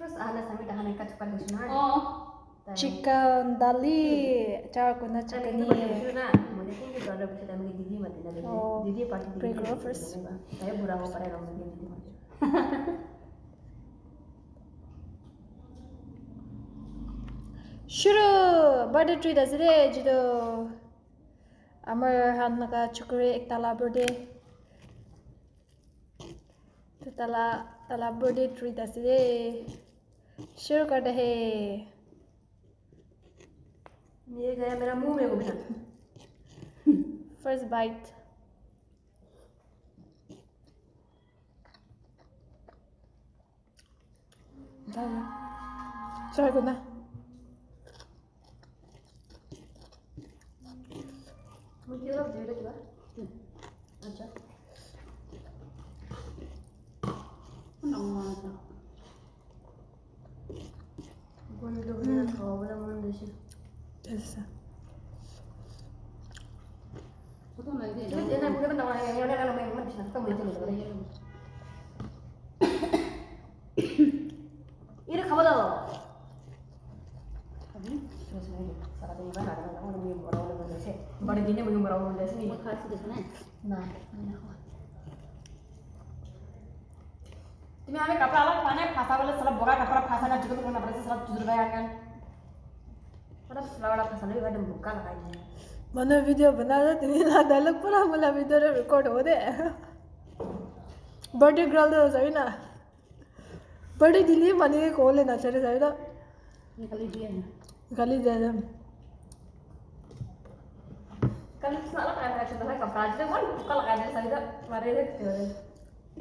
Terus ana sami tahan ikat cepat husna. Chicken dali, cara guna chicken ni. Mungkin kita ada bisa dalam gigi mati nanti. Gigi parti gigi. Saya burang mau pada orang gigi mati. Shuru, birthday treat as it judo. Amar hanaka chukure ektala birthday. तला birthday treat आसले शुरू करते हैं ये गया मेरा मुंह में घुसा फर्स्ट बाइट चल गुना मुझे लग दे रहा है अच्छा 됐어. 이렇게 가보자. बड़े दिन में मुझे मराओ मुझे ऐसे नहीं खासी देखना है ना तुम्हें हमें कपड़ा अलग खाना है फासा वाले साला बोरा कपड़ा फासा का जुगत करना पड़ेगा साला जुगत गया kan बड़ा साला फासा नहीं वाले मुक्का लगाई मैंने वीडियो बनाया तुम्हें ना डायलॉग पूरा मला वीडियो रिकॉर्ड हो दे बर्थडे गर्ल तो सही ना बर्थडे दिल्ली मनी कॉल लेना चाहिए सही ना निकाली दिया कल साला kan action था कपड़ा जो कौन कल लगाया सही था मारे थे